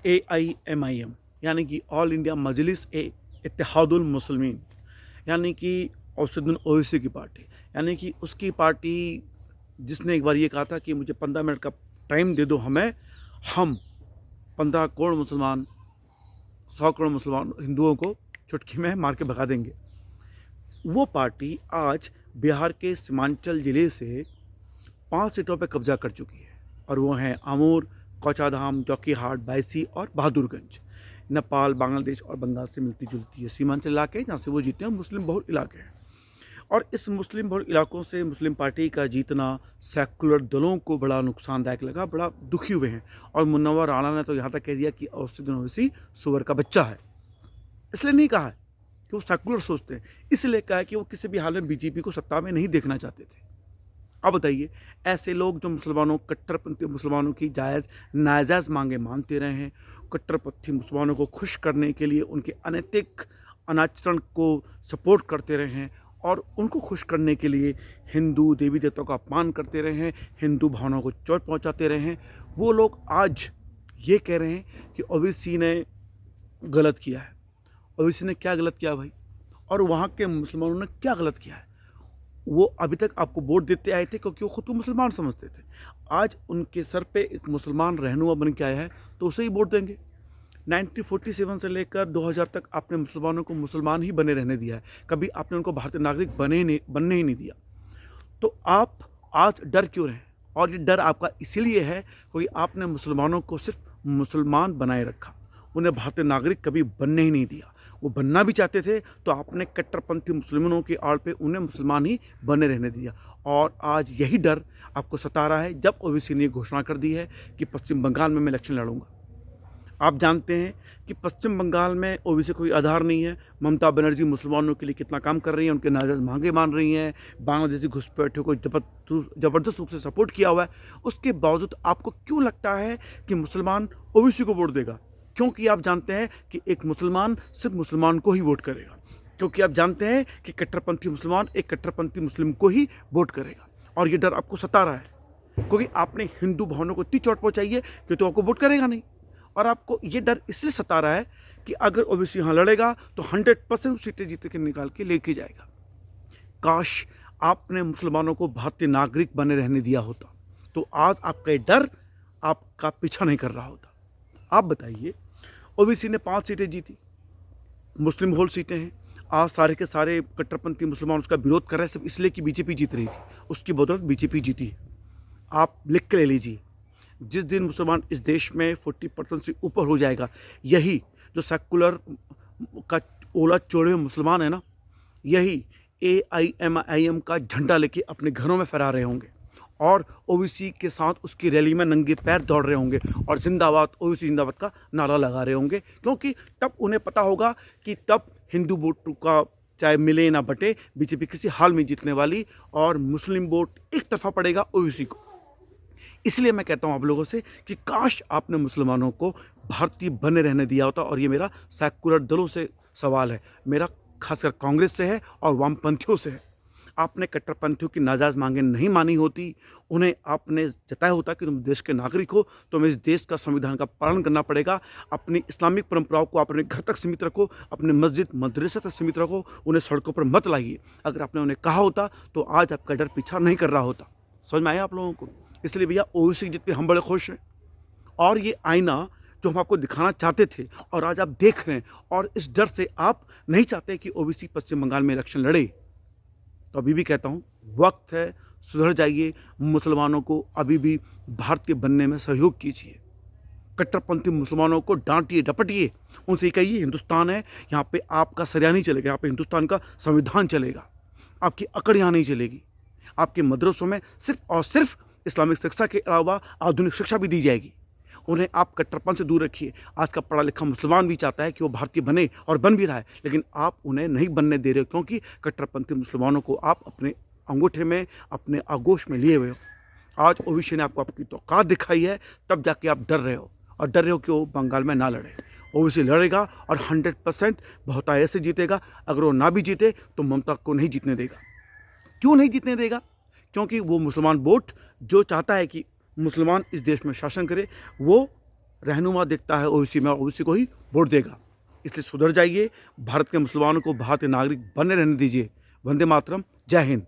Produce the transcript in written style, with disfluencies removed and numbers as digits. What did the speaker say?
AIMIM यानी कि all India मजलिस ए इत्तेहादुल मुस्लिमीन यानी कि औसदुन ओवैसी की पार्टी, यानी कि उसकी पार्टी जिसने एक बार ये कहा था कि मुझे 15 मिनट का टाइम दे दो हमें, हम 15 करोड़ मुसलमान 100 करोड़ मुसलमान हिंदुओं को चुटकी में मार के भगा देंगे। वो पार्टी आज बिहार के सीमांचल ज़िले से 5 सीटों पर कब्जा कर चुकी है और वो हैं आमूर, कौचाधाम, जोकीहाट, बायसी और बहादुरगंज। नेपाल, बांग्लादेश और बंगाल से मिलती जुलती है सीमांचल इलाके जहाँ से वो जीते हैं, मुस्लिम बहुल इलाके हैं। और इस मुस्लिम बहुल इलाकों से मुस्लिम पार्टी का जीतना सेकुलर दलों को बड़ा नुकसानदायक लगा, बड़ा दुखी हुए हैं। और मुनव्वर राणा ने तो यहाँ तक कह दिया कि औसतुन ओवैसी सुअर का बच्चा है। इसलिए नहीं कहा है कि वो सेकुलर सोचते हैं, इसलिए कहा है कि वो किसी भी हाल में बीजेपी को सत्ता में नहीं देखना चाहते थे। अब बताइए, ऐसे लोग जो मुसलमानों, कट्टरपंथी मुसलमानों की जायज़ नाजायज़ मांगे मानते रहे हैं, कट्टरपंथी मुसलमानों को खुश करने के लिए उनके अनैतिक अनाचरण को सपोर्ट करते रहे हैं और उनको खुश करने के लिए हिंदू देवी देवताओं का अपमान करते रहे हैं, हिंदू भावनाओं को चोट पहुंचाते रहे हैं, वो लोग आज ये कह रहे हैं कि ओवैसी ने गलत किया है। ओवैसी ने क्या गलत किया भाई? और वहाँ के मुसलमानों ने क्या गलत किया है? वो अभी तक आपको वोट देते आए थे क्योंकि वो खुद को मुसलमान समझते थे। आज उनके सर पे एक मुसलमान रहनुमा बन के आया है तो उसे ही वोट देंगे। 1947 से लेकर 2000 तक आपने मुसलमानों को मुसलमान ही बने रहने दिया है, कभी आपने उनको भारतीय नागरिक बनने ही नहीं दिया। तो आप आज डर क्यों रहे? और ये डर आपका इसीलिए है क्योंकि आपने मुसलमानों को सिर्फ मुसलमान बनाए रखा, उन्हें भारतीय नागरिक कभी बनने ही नहीं दिया। वो बनना भी चाहते थे तो आपने कट्टरपंथी मुसलमानों की आड़ पे उन्हें मुसलमान ही बने रहने दिया। और आज यही डर आपको सता रहा है जब ओवैसी ने घोषणा कर दी है कि पश्चिम बंगाल में मैं इलेक्शन लड़ूंगा। आप जानते हैं कि पश्चिम बंगाल में ओवैसी कोई आधार नहीं है। ममता बनर्जी मुसलमानों के लिए कितना काम कर रही हैं, उनके नाजायज़ मांगे मान रही हैं, बांग्लादेशी घुसपैठियों को ज़बरदस्त रूप से सपोर्ट किया हुआ है। उसके बावजूद आपको क्यों लगता है कि मुसलमान ओवैसी को वोट देगा? क्योंकि आप जानते हैं कि एक मुसलमान सिर्फ मुसलमान को ही वोट करेगा, क्योंकि आप जानते हैं कि कट्टरपंथी मुसलमान एक कट्टरपंथी मुस्लिम को ही वोट करेगा। और ये डर आपको सता रहा है क्योंकि आपने हिंदू भावनाओं को इतनी चोट पहुँचाई है कि तो आपको वोट करेगा नहीं। और आपको ये डर इसलिए सता रहा है कि अगर ओवैसी यहाँ लड़ेगा तो 100% सीटें जीत के निकाल के लेके जाएगा। काश आपने मुसलमानों को भारतीय नागरिक बने रहने दिया होता तो आज आपका ये डर आपका पीछा नहीं कर रहा होता। आप बताइए, ओवैसी ने 5 सीटें जीती, मुस्लिम बहुल सीटें हैं। आज सारे के सारे कट्टरपंथी मुसलमान उसका विरोध कर रहे हैं सिर्फ इसलिए कि बीजेपी जीत रही थी, उसकी बदौलत बीजेपी जीती है। आप लिख के ले लीजिए, जिस दिन मुसलमान इस देश में 40% से ऊपर हो जाएगा, यही जो सेकुलर का ओला चोड़े मुसलमान है ना, यही AIMIM का झंडा लेके अपने घरों में फहरा रहे होंगे और ओवैसी के साथ उसकी रैली में नंगे पैर दौड़ रहे होंगे और जिंदाबाद ओवैसी जिंदाबाद का नारा लगा रहे होंगे, क्योंकि तब उन्हें पता होगा कि तब हिंदू वोट का चाहे मिले ना बटे, बीजेपी किसी हाल में जीतने वाली और मुस्लिम वोट एक तरफा पड़ेगा ओवैसी को। इसलिए मैं कहता हूँ आप लोगों से कि काश आपने मुसलमानों को भारतीय बने रहने दिया होता। और ये मेरा सेकुलर दलों से सवाल है, मेरा खासकर कांग्रेस से है और वामपंथियों से है। आपने कट्टरपंथियों की नाजायज़ मांगें नहीं मानी होती, उन्हें आपने जताया होता कि तुम देश के नागरिक हो, तुम्हें इस देश का संविधान का पालन करना पड़ेगा, अपनी इस्लामिक परंपराओं को अपने घर तक सीमित रखो, अपने मस्जिद मदरसे तक सीमित रखो, उन्हें सड़कों पर मत लाइए। अगर आपने उन्हें कहा होता तो आज आपका डर पीछा नहीं कर रहा होता। समझ में आया आप लोगों को? इसलिए भैया ओवैसी की जीत पे हम बड़े खुश हैं। और ये आईना जो हम आपको दिखाना चाहते थे और आज आप देख रहे हैं, और इस डर से आप नहीं चाहते कि ओवैसी पश्चिम बंगाल में इलेक्शन लड़े, तो अभी भी कहता हूँ वक्त है, सुधर जाइए। मुसलमानों को अभी भी भारतीय बनने में सहयोग कीजिए, कट्टरपंथी मुसलमानों को डांटिए डपटिए, उनसे कहिए हिंदुस्तान है, यहाँ पे आपका सरिया नहीं चलेगा, यहाँ पे हिंदुस्तान का संविधान चलेगा, आपकी अकड़ यहाँ नहीं चलेगी। आपके मदरसों में सिर्फ और सिर्फ इस्लामिक शिक्षा के अलावा आधुनिक शिक्षा भी दी जाएगी। उन्हें आप कट्टरपन से दूर रखिए। आज का पढ़ा लिखा मुसलमान भी चाहता है कि वो भारतीय बने और बन भी रहा है, लेकिन आप उन्हें नहीं बनने दे रहे हो क्योंकि कट्टरपंथी मुसलमानों को आप अपने अंगूठे में, अपने आगोश में लिए हुए हो। आज ओवैसी ने आपको आपकी औकात दिखाई है, तब जाके आप डर रहे हो। और डर रहे हो कि वो बंगाल में ना लड़े। ओवैसी लड़ेगा और 100% बहुतायत से जीतेगा। अगर वो ना भी जीते तो ममता को नहीं जीतने देगा। क्यों नहीं जीतने देगा? क्योंकि वो मुसलमान वोट जो चाहता है कि मुसलमान इस देश में शासन करे, वो रहनुमा देखता है ओवैसी में, ओवैसी को ही वोट देगा। इसलिए सुधर जाइए, भारत के मुसलमानों को भारतीय नागरिक बने रहने दीजिए। वंदे मातरम, जय हिंद।